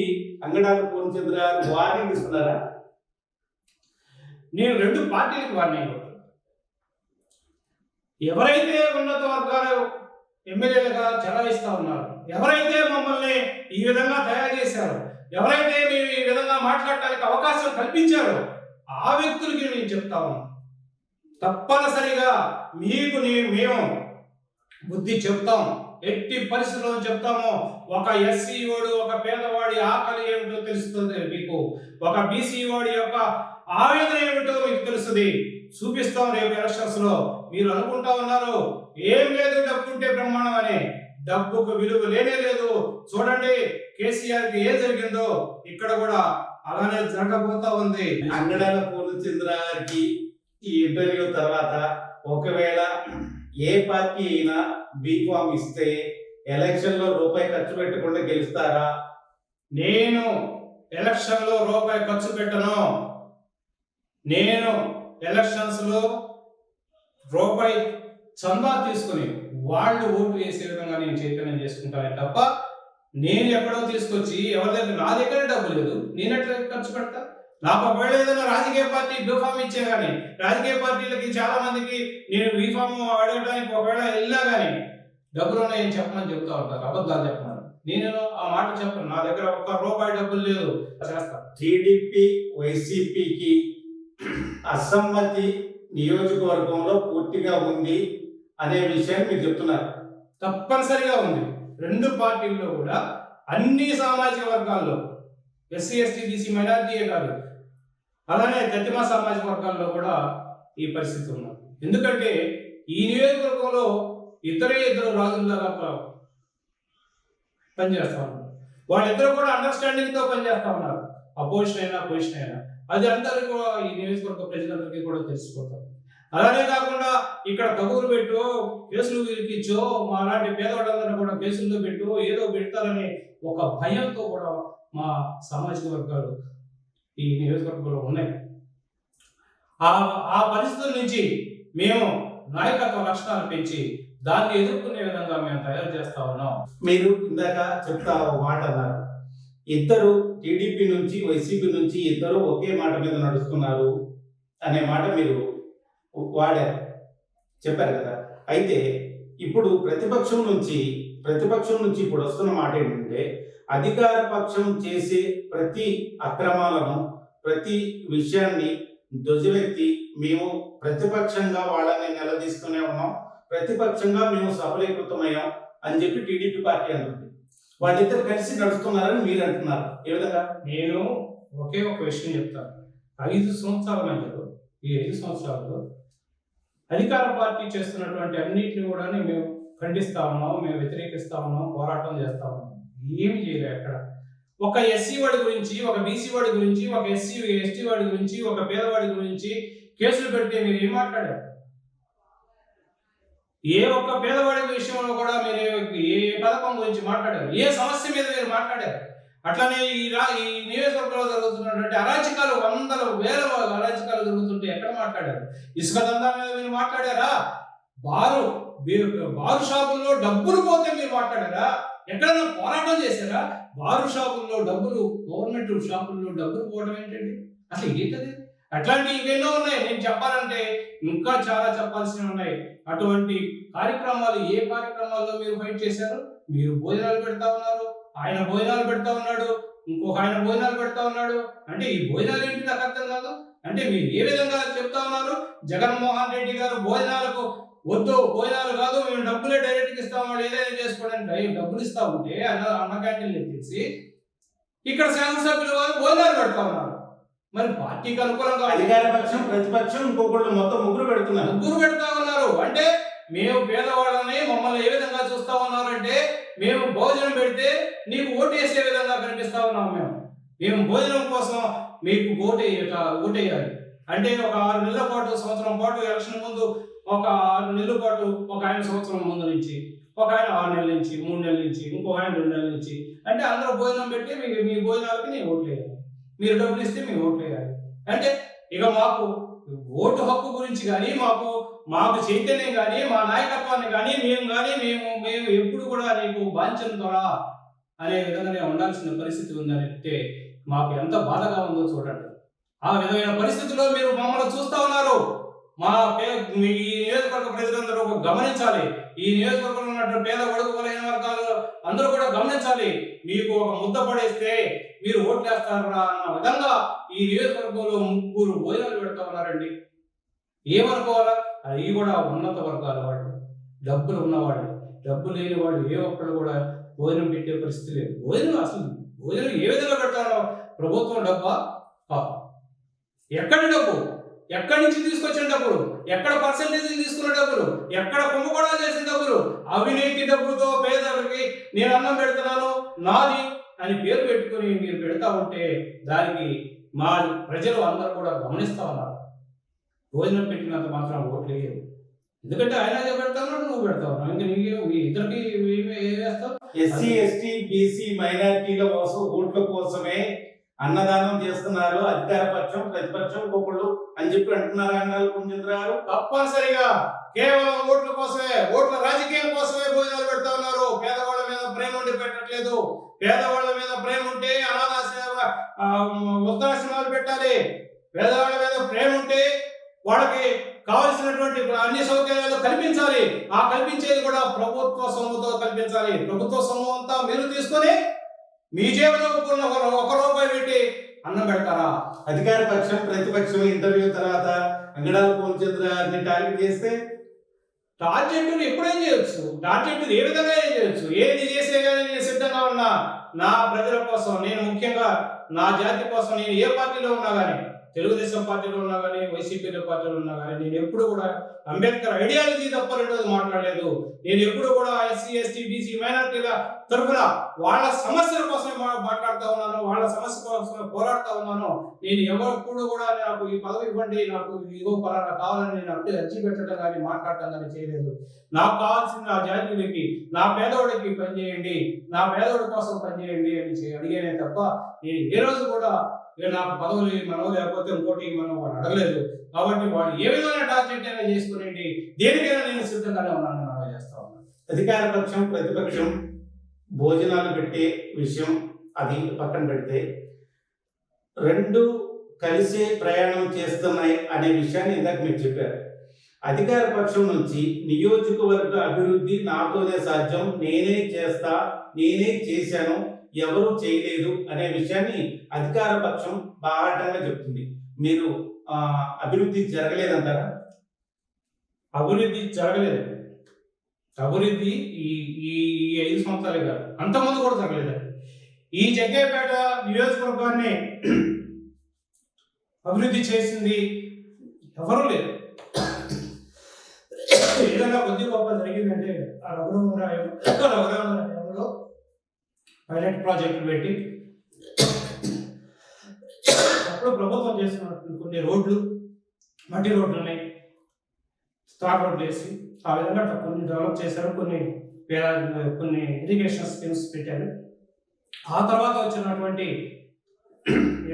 అంగడాల పూర్ణచంద్ర గారు వార్నింగ్ ఇస్తున్నారా? నేను 2 పార్టీలకు వార్నింగ్ ఇవ్వను. ఎవరైతే ఉన్నత వర్గాలు ఎమ్మెల్యేలుగా చెలవిస్తా ఉన్నారు, ఎవరైతే మమ్మల్ని ఈ విధంగా తయారు చేశారో, ఎవరైతే మీరు ఈ విధంగా మాట్లాడటానికి అవకాశం కల్పించారో ఆ వ్యక్తులకి నేను చెప్తా ఉన్నాను, తప్పనిసరిగా మీకు మేము బుద్ధి చెప్తాం. ఎట్టి పరిస్థితుల్లో చెప్తాము. ఒక ఎస్సీ వాడు, ఒక పేదవాడి ఆకలి ఏమిటో తెలుస్తుంది మీకు. ఒక బీసీ వాడి యొక్క ఆవేదన ఏమిటో మీకు తెలుస్తుంది. చూపిస్తాం రేపు ఎలక్షన్స్ లో. మీరు అనుకుంటా ఉన్నారు ఏం లేదు డబ్బు ఉంటే బ్రహ్మాండం అని. డబ్బుకు విలువ లేనే లేదు. చూడండి కేసీఆర్ కి ఏం జరిగిందో ఇక్కడ కూడా అలానే జరగబోతా ఉంది. అంగడాల పూర్ణచంద్ర గారికి ఈ ఇంటర్వ్యూ తర్వాత ఒకవేళ ఏ పార్టీ అయినా బీఫామ్ ఇస్తే ఎలక్షన్ లో రూపాయి ఖర్చు పెట్టకుండా గెలుస్తారా? నేను ఎలక్షన్ లో రూపాయి ఖర్చు పెట్టను. నేను ఎలక్షన్స్ లో రూపాయి చందా తీసుకుని వాళ్ళు ఓటు వేసే విధంగా నేను చైతన్యం చేసుకుంటానే తప్ప నేను ఎక్కడో తీసుకొచ్చి ఎవరి దగ్గర నా దగ్గర డబ్బు లేదు నేను ఎట్లా ఖర్చు పెడతా? నాకు ఒకవేళ ఏదైనా రాజకీయ పార్టీ బీఫామ్ ఇచ్చే కానీ రాజకీయ పార్టీలకి చాలా మందికి నేను బీఫామ్ అడగడానికి ఒకవేళ వెళ్ళినా కానీ డబ్బులు ఉన్నాయని చెప్పమని చెప్తా ఉంటారు. అబద్ధాలు చెప్పమని నేను ఆ మాట చెప్పను. నా దగ్గర ఒక్క రూపాయి డబ్బులు లేదు. చేస్తాను. టీడీపీ వైసీపీకి అసమ్మతి నియోజకవర్గంలో పూర్తిగా ఉంది అనే విషయాన్ని మీరు చెప్తున్నారు. తప్పనిసరిగా ఉంది. రెండు పార్టీల్లో కూడా అన్ని సామాజిక వర్గాల్లో ఎస్సీ ఎస్టీ బీసీ మైనారిటీయే కాదు అలానే దళిత సామాజిక వర్గాల్లో కూడా ఈ పరిస్థితి ఉన్నది. ఎందుకంటే ఈ నియోజకవర్గంలో ఇద్దరు రాజుల్లాగా పనిచేస్తా ఉన్నారు. వాళ్ళిద్దరు కూడా అండర్స్టాండింగ్ తో పనిచేస్తా ఉన్నారు. అపోజిషన్ అయినా పొజిషన్ అయినా అది అందరికీ కూడా ఈ నియోజకవర్గ ప్రజలందరికీ కూడా తెలిసిపోతారు. అలానే కాకుండా ఇక్కడ కబూరు పెట్టు కేసులు ఇచ్చో మా లాంటి పేదవాళ్ళందరూ కూడా కేసుల్లో పెట్టు ఏదో పెడతారని ఒక భయంతో కూడా మా సామాజిక వర్గాలు ఈ నియోజకవర్గంలో ఉన్నాయి. ఆ పరిస్థితుల నుంచి మేము నాయకత్వ లక్షణాలు పెంచి దాన్ని ఎదుర్కొనే విధంగా మేము తయారు చేస్తా ఉన్నాం. మీరు ఇందాక చెప్తా మాట అన్నారు, ఇద్దరు టీడీపీ నుంచి వైసీపీ నుంచి ఇద్దరు ఒకే మాట మీద నడుస్తున్నారు అనే మాట మీరు వాడారు, చెప్పారు కదా. అయితే ఇప్పుడు ప్రతిపక్షం నుంచి ఇప్పుడు వస్తున్న మాట ఏంటంటే అధికార పక్షం చేసే ప్రతి అక్రమాలను ప్రతి విషయాన్ని ధ్వజమెత్తి మేము ప్రతిపక్షంగా వాళ్ళని నిలదీస్తూనే ఉన్నాం, ప్రతిపక్షంగా మేము సఫలీకృతమయ్యాం అని చెప్పి టీడీపీ పార్టీ అంటుంది. వాళ్ళిద్దరు కలిసి నడుస్తున్నారని మీరు అంటున్నారు. ఏ విధంగా? నేను ఒకే ఒక విషయం చెప్తాను. 5 సంవత్సరాల మధ్యలో ఈ 5 సంవత్సరాల్లో అధికార పార్టీ చేస్తున్నటువంటి అన్నిటిని కూడా మేము ఖండిస్తా ఉన్నాం, మేము వ్యతిరేకిస్తా ఉన్నాం, పోరాటం చేస్తా ఉన్నాం. ఏమి చేయలేదు. అక్కడ ఒక ఎస్సీ వాడి గురించి, ఒక బీసీ వాడి గురించి, ఒక ఎస్టీ వాడి గురించి, ఒక పేదవాడి గురించి కేసులు పెడితే మీరు ఏం మాట్లాడారు? ఏ ఒక్క పేదవాడి విషయంలో కూడా మీరు ఏ పథకం గురించి మాట్లాడారు? ఏ సమస్య మీద మీరు మాట్లాడారు? అట్లానే ఈ నియోజకవర్గంలో జరుగుతున్నటువంటి అరాచకాలు, వందల వేల అరాచకాలు జరుగుతుంటే ఎక్కడ మాట్లాడారు? ఇసుక దందా మీద మీరు మాట్లాడారా? బారు షాపుల్లో డబ్బులు పోతే మీరు మాట్లాడారా? ఎక్కడైనా పోరాటం చేశారా? బారు షాపుల్లో డబ్బులు, గవర్నమెంట్ షాపుల్లో డబ్బులు పోవడం ఏంటండి? అసలు ఏంటది? అట్లాంటి ఇంకెన్నో ఉన్నాయి. నేను చెప్పాలంటే ఇంకా చాలా చెప్పాల్సినవి ఉన్నాయి. అటువంటి కార్యక్రమాలు ఏ కార్యక్రమాల్లో మీరు ఫైట్ చేశారు? మీరు భోజనాలు పెడతా ఉన్నారు, ఆయన భోజనాలు పెడతా ఉన్నాడు, ఇంకొక ఆయన భోజనాలు పెడతా ఉన్నాడు. అంటే ఈ భోజనాలు ఏంటి నాకు అర్థం కాదు. అంటే మీరు ఏ విధంగా చెప్తా ఉన్నారు? జగన్మోహన్ రెడ్డి గారు భోజనాలకు వద్దు, భోజనాలు కాదు, మేము డబ్బులే డైరెక్ట్గా ఇస్తాము, ఏదైనా చేసుకోవడానికి డబ్బులు ఇస్తా ఉంటే అన్న క్యాంటీన్లు ఎత్తేసి ఇక్కడ శాసనసభ్యులు వారు భోజనాలు పెడతా ఉన్నారు. మరి పార్టీకి అనుకూలంగా అధికార పక్షం ప్రతిపక్షం ఇంకొకళ్ళు మొత్తం ముగ్గురు పెడతా ఉన్నారు. అంటే మేము పేదవాళ్ళని మమ్మల్ని ఏ విధంగా చూస్తా ఉన్నారంటే మేము భోజనం పెడితే నీకు ఓటు వేసే విధంగా కనిపిస్తా ఉన్నాము. మేము భోజనం కోసం మీకు ఓటేయాలి అంటే ఒక 6 నెలల పాటు, సంవత్సరం పాటు, ఎలక్షన్ ముందు ఒక 6 నెలల పాటు, ఒక ఆయన సంవత్సరం ముందు నుంచి, ఒక ఆయన 6 నెలల నుంచి, 3 నెలల నుంచి, ఇంకో ఆయన 2 నెలల నుంచి, అంటే అందరూ భోజనం పెట్టి మీ భోజనాలకి నేను ఓట్లు వేయాలి, మీరు డబ్బులు ఇస్తే మేము ఓట్లు వేయాలి. అంటే ఇక మాకు ఓటు హక్కు గురించి కానీ మాకు చైతన్యం కానీ మా నాయకత్వాన్ని కానీ మేము ఎప్పుడు కూడా నీకు బాంఛన ద్వారా అనే విధంగానే ఉండాల్సిన పరిస్థితి ఉందంటే మాకు ఎంత బాధగా ఉందో చూడండి. ఆ విధమైన పరిస్థితుల్లో మీరు మమ్మల్ని చూస్తా ఉన్నారు. ఈ నియోజకవర్గ ప్రజలందరూ గమనించాలి. ఈ నియోజకవర్గంలో ఉన్నటువంటి పేద బడుగు బలహీన వర్గాలు అందరూ కూడా గమనించాలి. మీకు ఒక ముద్ద పడేస్తే మీరు ఓట్లేస్తారా అన్న విధంగా ఈ నియోజకవర్గంలో 3 భోజనాలు పెడతా ఉన్నారండి. ఏమనుకోవాలా? అవి కూడా ఉన్నత వర్గాల వాళ్ళు, డబ్బులు ఉన్నవాళ్ళు. డబ్బు లేని వాళ్ళు ఏ ఒక్కరు కూడా భోజనం పెట్టే పరిస్థితి లేదు. భోజనం ఏ విధంగా పెడతారో ప్రభుత్వం డబ్బా? పాపం. ఎక్కడి డబ్బు? ఎక్కడి నుంచి తీసుకొచ్చిన డబ్బులు? ఎక్కడ పర్సెంటేజ్ తీసుకున్న డబ్బులు? ఎక్కడ కుంభకోణాలు చేసిన డబ్బులు? అవినీతి డబ్బుతో పేదలకి నేను అన్నం పెడుతున్నాను నాది అని పేరు పెట్టుకుని మీరు పెడతా ఉంటే దానికి మా ప్రజలు అందరూ కూడా గమనిస్తా ఉన్నారు. భోజనం పెట్టినంత మాత్రం ఓట్లు వేయరు. ఎందుకంటే ఆయన పెడతావు, నువ్వు పెడతావు. ఇంకా నీకు మీ ఇద్దరికి వేస్తావు. ఎస్సీ ఎస్టీ బీసీ మైనారిటీల కోసం ఓట్ల కోసమే అన్నదానం చేస్తున్నారు అధికార పక్షం, ప్రతిపక్షం ఒకళ్ళు అని చెప్పి అంటున్నారు. అన్నారు పుణ్యేంద్రారు తప్పనిసరిగా కేవలం ఓట్ల కోసమే, ఓట్ల రాజకీయం కోసమే భోజనాలు పెడతా ఉన్నారు. పేదవాళ్ళ మీద ప్రేమ ఉండి పెట్టట్లేదు. పేదవాళ్ళ మీద ప్రేమ ఉంటే వృద్ధాశ్రమాలు పెట్టాలి. పేదవాళ్ళ మీద ప్రేమ ఉంటే వాళ్ళకి కావలసినటువంటి అన్ని సౌకర్యాలు కల్పించాలి. ఆ కల్పించేది కూడా ప్రభుత్వ సొమ్ముతో కల్పించాలి. ప్రభుత్వ సొమ్ము అంతా మీరు తీసుకొని మీ జేబులో ఒక రూపాయి పెట్టి అన్నం పెడతారా? అధికార పక్షం ప్రతిపక్షం ఇంటర్వ్యూ తర్వాత అంగడాల పూర్ణచంద్రాన్ని టార్గెట్ చేస్తే టార్గెట్ ఎప్పుడేం చేయొచ్చు? టార్గెట్ ఏ విధంగా ఏం చేయొచ్చు? ఏది చేసే కానీ నేను సిద్ధంగా ఉన్నా. నా ప్రజల కోసం, నేను ముఖ్యంగా నా జాతి కోసం, నేను ఏ పార్టీలో ఉన్నా కానీ, తెలుగుదేశం పార్టీలో ఉన్నా కానీ, వైసీపీ పార్టీలో ఉన్నా కానీ, నేను ఎప్పుడు కూడా అంబేద్కర్ ఐడియాలజీ తప్ప రెండోది మాట్లాడలేదు. నేను ఎప్పుడు కూడా ఎస్సీ ఎస్టీ బీసీ మైనారిటీల తరఫున వాళ్ళ సమస్యల కోసమే మాట్లాడుతూ ఉన్నాను. వాళ్ళ సమస్య కోసమే పోరాడుతూ ఉన్నాను. నేను ఎవరు కూడా నాకు ఈ పదవి ఇవ్వండి, నాకు ఇగో పలానా కావాలని నేను అర్జీ పెట్టడం కానీ మాట్లాడటం కానీ చేయలేదు. నాకు కావాల్సిన నా జాతీయులకి, నా పేదవాడికి పనిచేయండి, నా పేదవాడి కోసం పనిచేయండి అని అడిగానే తప్ప నేను ఏ రోజు కూడా నాకు పదవులు మనవు లేకపోతే ఇంకోటి మనం వాడు అడగలేదు. కాబట్టి వాడు ఏ విధమైన టార్గెట్ అయినా చేసుకునేది దేనికైనా నేను సిద్ధంగానే ఉన్నాను చేస్తా ఉన్నాను. అధికార పక్షం ప్రతిపక్షం భోజనాలు పెట్టే విషయం అది పక్కన పెడితే రెండు కలిసే ప్రయాణం చేస్తున్నాయి అనే విషయాన్ని ఇందాక మీరు చెప్పారు. అధికార పక్షం నుంచి నియోజకవర్గ అభివృద్ధి నాతోనే సాధ్యం, నేనే చేస్తా, నేనే చేశాను, ఎవరు చేయలేదు అనే విషయాన్ని అధికార పక్షం బాహాటంగా చెప్తుంది. మీరు అభివృద్ధి జరగలేదంటారా? అభివృద్ధి జరగలేదు. అభివృద్ధి ఈ ఈ 5 సంవత్సరాలే కాదు, అంతకుముందు కూడా జరగలేదు. ఈ జగ్గయ్యపేట నియోజకవర్గాన్ని అభివృద్ధి చేసింది ఎవరూ లేదు. ఏదైనా కొద్ది గొప్ప జరిగిందంటే ఆ రఘురామరాయంలో పైలట్ ప్రాజెక్టులు పెట్టి అప్పుడు ప్రభుత్వం చేసిన కొన్ని రోడ్లు, మట్టి రోడ్లు ఉన్నాయి, తార్ రోడ్లు వేసి ఆ విధంగా కొన్ని డెవలప్ చేశారు. కొన్ని ఇరిగేషన్ స్కీమ్స్ పెట్టారు. ఆ తర్వాత వచ్చినటువంటి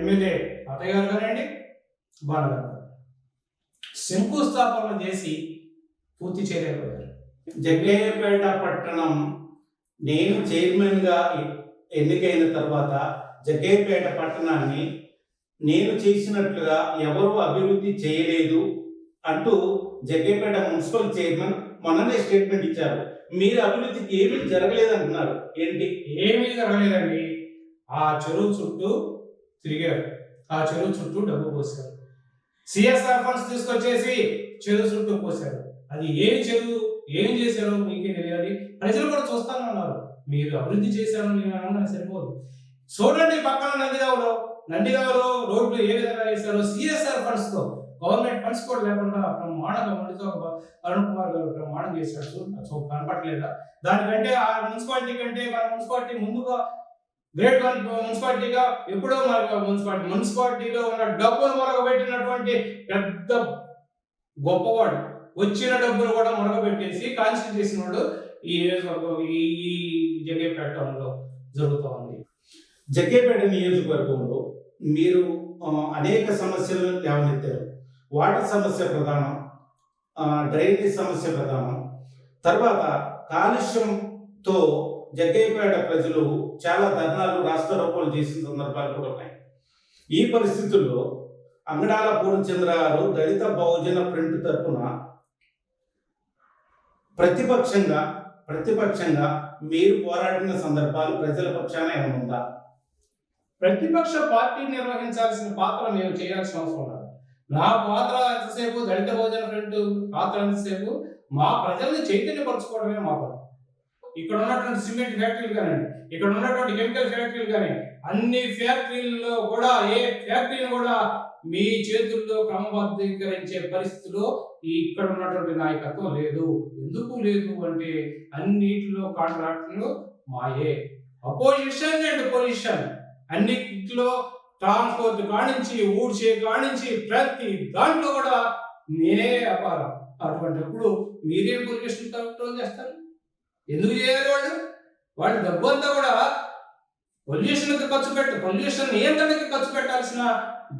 ఎమ్మెల్యే అతయ్య గారు కానివ్వండి, బాలగారు శంకుస్థాపన చేసి పూర్తి చేయలేకపోయారు. జగ్గయ్యపేట పట్టణం నేను చైర్మన్గా ఎన్నికైన తర్వాత జగ్గయ్యపేట పట్టణాన్ని నేను చేసినట్లుగా ఎవరు అభివృద్ధి చేయలేదు అంటూ జగ్గయ్యపేట మున్సిపల్ చైర్మన్ మొన్ననే స్టేట్మెంట్ ఇచ్చారు. మీరు అభివృద్ధికి ఏమీ జరగలేదంటున్నారు. ఏంటి? ఏమీ జరగలేదండి. ఆ చెరువు చుట్టూ తిరిగారు, ఆ చెరువు చుట్టూ డబ్బు పోసారు. సిఎస్ఆర్ ఫండ్స్ తీసుకొచ్చేసి చెరువు చుట్టూ పోసారు. అది ఏమి చెరువు, ఏం చేశారో మీకే తెలియాలి. ప్రజలు కూడా చూస్తానే ఉన్నారు. మీరు అభివృద్ధి చేశారని నేను అన్నా సరిపోదు. చూడండి పక్కన నందిగావలో రోడ్లు ఏ విధంగా వేశారో సిఎస్ఆర్ ఫండ్స్ తో, గవర్నమెంట్ ఫండ్స్ కూడా లేకుండా బ్రహ్మాండంగా మండితో అరుణ్ కుమార్ గారు బ్రహ్మాండం చేశాడు. కనపట్లేదా? దానికంటే ఆ మున్సిపాలిటీ కంటే మన మున్సిపాలిటీ ముందుగా గ్రేట్ మున్సిపాలిటీగా ఎప్పుడో మన మున్సిపాలిటీలో ఉన్న డబ్బును మొరగబెట్టినటువంటి పెద్ద గొప్పవాడు. వచ్చిన డబ్బులు కూడా మొరగబెట్టేసి కాన్స్టిట్యూట్ చేసిన వాడు ఈ జగ్గయ్యపేటలో జరుగుతూ ఉంది. జగ్గయ్యపేట నియోజకవర్గంలో మీరు అనేక సమస్యలు లేవనెత్తారు. వాటర్ సమస్య ప్రధానం, డ్రైనేజ్ సమస్య ప్రధానం. తర్వాత కాలుష్యంతో జగ్గయ్యపేట ప్రజలు చాలా ధర్నాలు, రాస్తారోకోలు చేసిన సందర్భాలు కూడా ఉన్నాయి. ఈ పరిస్థితుల్లో అంగడాల పూర్ణచంద్ర గారు దళిత బహుజన ఫ్రంట్ తరఫున ప్రతిపక్షంగా మీరు పోరాడిన సందర్భాలు ప్రజల పక్షాన ఏమైనా ఉందా? ప్రతిపక్ష పార్టీ నిర్వహించాల్సిన పాత్ర మేము చేయాల్సిన అవసరం లేదు. నా పాత్ర ఎంతసేపు దళిత బహుజన ఫ్రంట్ పాత్ర ఎంతసేపు మా ప్రజల్ని చైతన్యపరచుకోవడమే మా పని. ఇక్కడ ఉన్నటువంటి సిమెంట్ ఫ్యాక్టరీలు కానివ్వండి, ఇక్కడ ఉన్నటువంటి కెమికల్ ఫ్యాక్టరీలు కానీ, అన్ని ఫ్యాక్టరీల్లో కూడా ఏ ఫ్యాక్టరీని కూడా మీ చేతుల్లో క్రమబద్ధీకరించే పరిస్థితిలో ఇక్కడ ఉన్నటువంటి నాయకత్వం లేదు. ఎందుకు లేదు అంటే అన్నిటిలో కాంట్రాక్టులు మాయే. అపోజిషన్ అండ్ పొజిషన్ అన్నిటిలో ట్రాన్స్పోర్ట్ కానించి ఊడ్చే కానించి ప్రతి దాంట్లో కూడా నేనే వ్యాపారం. అటువంటిప్పుడు మీరేం పొల్యూషన్ కంట్రోల్ చేస్తారు? ఎందుకు చేయాలి? వాళ్ళు డబ్బు అంతా కూడా పొల్యూషన్కి పొల్యూషన్ నియంత్రణకి ఖర్చు పెట్టాల్సిన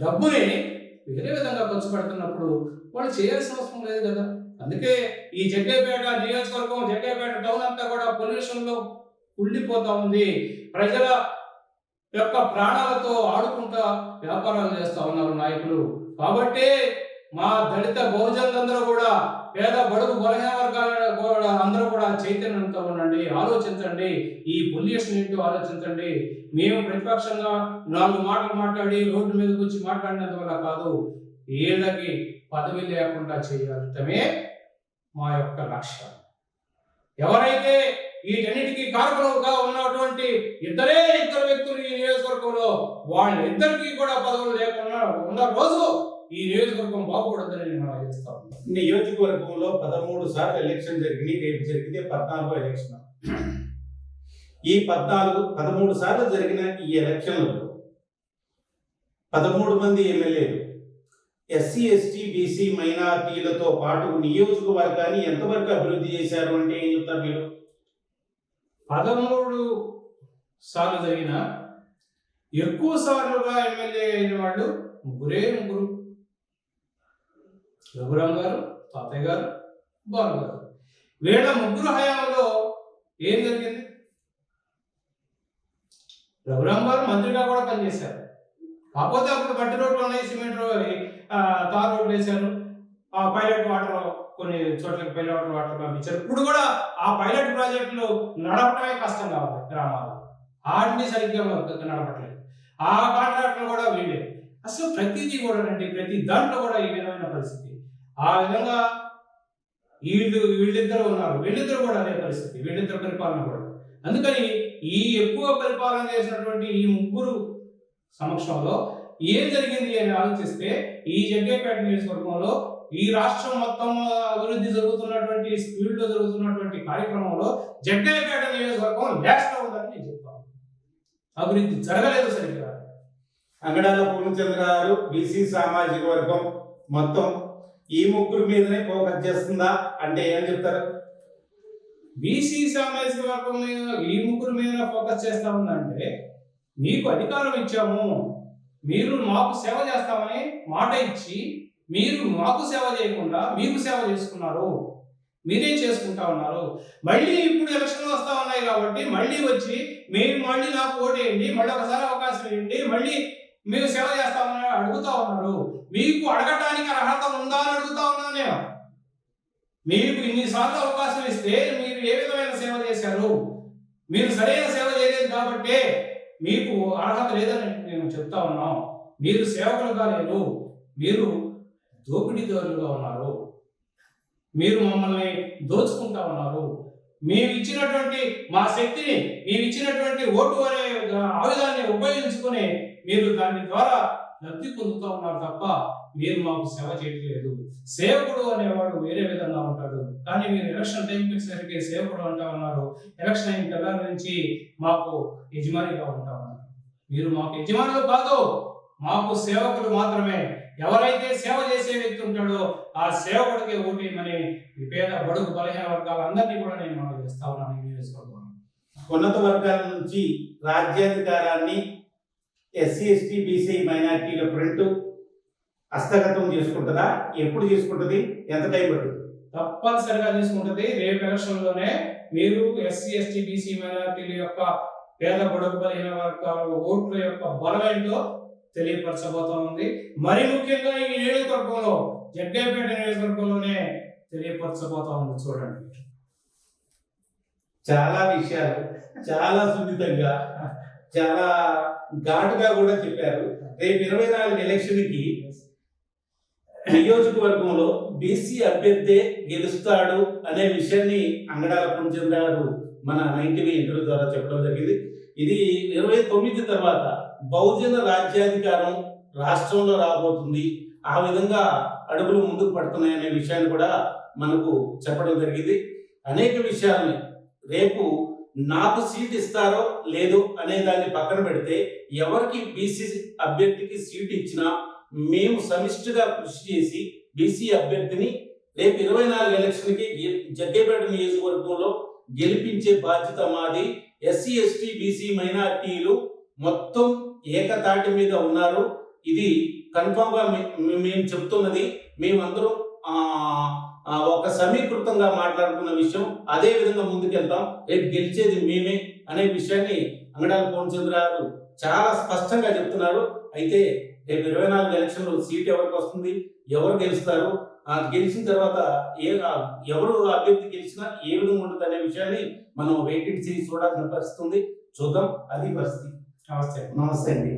డబ్బుని వేరే విధంగా ఖర్చు పెడుతున్నప్పుడు వాళ్ళు చేయాల్సిన అవసరం లేదు కదా. అందుకే ఈ జగ్గయ్యపేట నియోజకవర్గం, జగ్గయ్యపేట టౌన్ అంతా కూడా పొల్యూషన్లో కుళ్ళిపోతా ఉంది. ప్రజల యొక్క ప్రాణాలతో ఆడుకుంటా వ్యాపారాలు చేస్తూ ఉన్నారు నాయకులు. కాబట్టి మా దళిత బహుజనులందరూ కూడా, పేద బడుగు బలహీన వర్గాల అందరూ కూడా చైతన్యంతో ఉండండి, ఆలోచించండి, ఈ పొల్యూషన్ ఏంటో ఆలోచించండి. మేము ప్రతిపక్షంగా 4 మాటలు మాట్లాడి రోడ్డు మీదకి వచ్చి మాట్లాడినంత వల్ల కాదు, వీళ్ళకి పదవి లేకుండా చేయటమే మా యొక్క లక్ష్యం. ఎవరైతే వీటన్నిటికీ కారకులుగా ఉన్నటువంటి ఇద్దరు వ్యక్తులు ఈ నియోజకవర్గంలో, వాళ్ళిద్దరికీ కూడా పదవులు లేకుండా ఉన్న రోజు ఈ నియోజకవర్గం బాగుపడదని నేను ఆలోచిస్తాను. నియోజకవర్గంలో 13 సార్లు ఎలక్షన్ జరిగింది. రేపు జరిగితే 14వ ఎలక్షన్. ఈ 13 సార్లు జరిగిన ఈ ఎలక్షన్లలో 13 మంది ఎమ్మెల్యేలు ఎస్సీ, ఎస్టీ, బీసీ, మైనార్టీలతో పాటు నియోజకవర్గాన్ని ఎంతవరకు అభివృద్ధి చేశారు అంటే ఏం చెప్తారు మీరు? 13 సార్లు జరిగిన ఎక్కువ సార్లుగా ఎమ్మెల్యే అయిన వాళ్ళు ముగ్గురు. రఘురాం గారు, తాతయ్య గారు, బాలు గారు. వీళ్ళ ముగ్గురు హయాంలో ఏం జరిగింది? రఘురాం గారు మంత్రిగా కూడా పనిచేశారు. కాకపోతే అప్పుడు మట్టి రోడ్లు ఉన్నాయి, సిమెంట్ తార్ రోడ్లు వేశారు. ఆ పైలట్ వాటర్ కొన్ని చోట్లకి పైలట్ వాటర్ పంపించారు. ఇప్పుడు కూడా ఆ పైలట్ ప్రాజెక్టులు నడపడమే కష్టంగా ఉంది గ్రామాల్లో. వాటిని సరిగ్గా నడపట్లేదు. ఆ కాంట్రాక్టులు కూడా వీళ్ళే. అసలు ప్రతిదీ కూడా ప్రతి దాంట్లో కూడా ఈ విధమైన పరిస్థితి. ఆ విధంగా వీళ్ళిద్దరు ఉన్నారు, వీళ్ళిద్దరు కూడా అదే పరిస్థితి, వీళ్ళిద్దరు పరిపాలన కూడా. అందుకని ఈ ఎక్కువ పరిపాలన చేసినటువంటి ఈ ముగ్గురు సమక్షంలో ఏం జరిగింది అని ఆలోచిస్తే, ఈ జగ్గయ్యపేట నియోజకవర్గంలో ఈ రాష్ట్రం మొత్తం అభివృద్ధి జరుగుతున్నటువంటి స్పీడ్లో జరుగుతున్నటువంటి కార్యక్రమంలో జగ్గయ్యపేట నియోజకవర్గం లాస్ట్లో ఉందని నేను చెప్తాను. అభివృద్ధి జరగలేదు సరిగ్గా. అంగడాల పూర్ణచంద్ర గారు బీసీ సామాజిక వర్గం మొత్తం ఈ ముగ్గురు మీదనే ఫోకస్ చేస్తుందా అంటే ఏం చెప్తారు? బీసీ సామాజిక వర్గం మీద ఈ ముగ్గురు మీద ఫోకస్ చేస్తా ఉందంటే, మీకు అధికారం ఇచ్చాము, మీరు మాకు సేవ చేస్తామని మాట ఇచ్చి మీరు మాకు సేవ చేయకుండా మీకు సేవ చేసుకున్నారు, మీరే చేసుకుంటా ఉన్నారు. మళ్ళీ ఇప్పుడు ఎలక్షన్లు వస్తా ఉన్నాయి కాబట్టి మళ్ళీ వచ్చి మీరు మళ్ళీ నాకు ఓటేయండి, మళ్ళీ ఒకసారి అవకాశం ఇవ్వండి, మళ్ళీ మీరు సేవ చేస్తామని అడుగుతా ఉన్నారు. మీకు అడగటానికి అర్హత ఉందా అని అడుగుతా ఉన్నాను నేను. మీకు ఇన్నిసార్లు అవకాశం ఇస్తే మీరు ఏ విధమైన సేవ చేశారు? మీరు సరైన సేవ చేయలేదు కాబట్టి మీకు అర్హత లేదని నేను చెప్తా ఉన్నాం. మీరు సేవకులుగా లేరు, మీరు దోపిడీదారులుగా ఉన్నారు, మీరు మమ్మల్ని దోచుకుంటా ఉన్నారు. మేము ఇచ్చినటువంటి మా శక్తిని, మేము ఇచ్చినటువంటి ఓటు అనే ఆయుధాన్ని ఉపయోగించుకొని మీరు దాని ద్వారా లబ్ధి పొందుతూ ఉన్నారు తప్ప మీరు మాకు సేవ చేయట్లేదు. సేవకుడు అనేవాడు వేరే విధంగా ఉంటాడు, కానీ మీరు ఎలక్షన్ టైంకి వచ్చేసరికి సేవకుడు అంటా ఉన్నారు. ఎలక్షన్ అయిన తెల్లారి నుంచి మాకు యజమానిగా ఉంటా ఉన్నారు. మీరు మాకు యజమానులు కాదు, మాకు సేవకులు మాత్రమే. ఎవరైతే సేవ చేసే వ్యక్తి ఉంటాడో ఆ సేవకుడికి ఓటేయమని పేద బడుగు బలహీన వర్గాలందరినీ కూడా నేను మనం చేస్తా ఉన్నాను. ఈ నియోజకవర్గంలో ఉన్నత వర్గాల నుంచి రాజ్యాధికారాన్ని ఎస్సీ, ఎస్టీ, బీసీ, మైనార్టీల ఫ్రంట్ హస్తగతం చేసుకుంటుందా? ఎప్పుడు చేసుకుంటుంది? ఎంత టైం పడుతుంది? తప్పనిసరిగా తీసుకుంటుంది. రేపు ఎలక్షన్లోనే మీరు ఎస్సీ, ఎస్టీ, బీసీ, మైనార్టీల యొక్క పేద బడుగు బలహీన వర్గాల ఓట్ల యొక్క బలం ఏంటో తెలియపరచబోతా ఉంది. మరి ముఖ్యంగా ఈ నియోజకవర్గంలో, జగ్గయ్యపేట నియోజకవర్గంలోనే తెలియపరచబోతా ఉంది. చూడండి, చాలా విషయాలు చాలా సున్నితంగా, చాలా ఘాటుగా కూడా చెప్పారు. రేపు 24 ఎలక్షన్కి నియోజకవర్గంలో బీసీ అభ్యర్థి గెలుస్తాడు అనే విషయాన్ని అంగడాల పూర్ణచంద్ర గారు మన 9TV ఇంటర్వ్యూ ద్వారా చెప్పడం జరిగింది. ఇది 29 తర్వాత బహుజన రాజ్యాధికారం రాష్ట్రంలో రాబోతుంది, ఆ విధంగా అడుగులు ముందుకు పడుతున్నాయి అనే విషయాన్ని కూడా మనకు చెప్పడం జరిగింది. అనేక విషయాల్ని రేపు నాకు సీట్ ఇస్తారో లేదో అనే దాన్ని పక్కన పెడితే ఎవరికి బీసీ అభ్యర్థికి సీట్ ఇచ్చినా మేము సమిష్టిగా కృషి చేసి బీసీ అభ్యర్థిని రేపు 24 ఎలక్షన్కి జగ్గేపేట నియోజకవర్గంలో గెలిపించే బాధ్యత మాది. ఎస్సీ ఎస్టీ బీసీ మైనార్టీలు మొత్తం ఏకతాటి మీద ఉన్నారు. ఇది కన్ఫామ్ గా మేము చెప్తున్నది. మేమందరం ఒక సమీకృతంగా మాట్లాడుకున్న విషయం. అదే విధంగా ముందుకెళ్తాం. రేపు గెలిచేది మేమే అనే విషయాన్ని అంగడాల పూర్ణచంద్ర గారు చాలా స్పష్టంగా చెప్తున్నారు. అయితే రేపు 24 ఎలక్షన్లో సీట్ ఎవరికి వస్తుంది, ఎవరు గెలుస్తారు, గెలిచిన తర్వాత ఎవరు అభ్యర్థి గెలిచినా ఏ విధంగా ఉంటుంది అనే విషయాన్ని మనం వెయిట్ చేసి చూడాల్సిన పరిస్థితి ఉంది. చూద్దాం. అది పరిస్థితి. నమస్తే. నమస్తే అండి.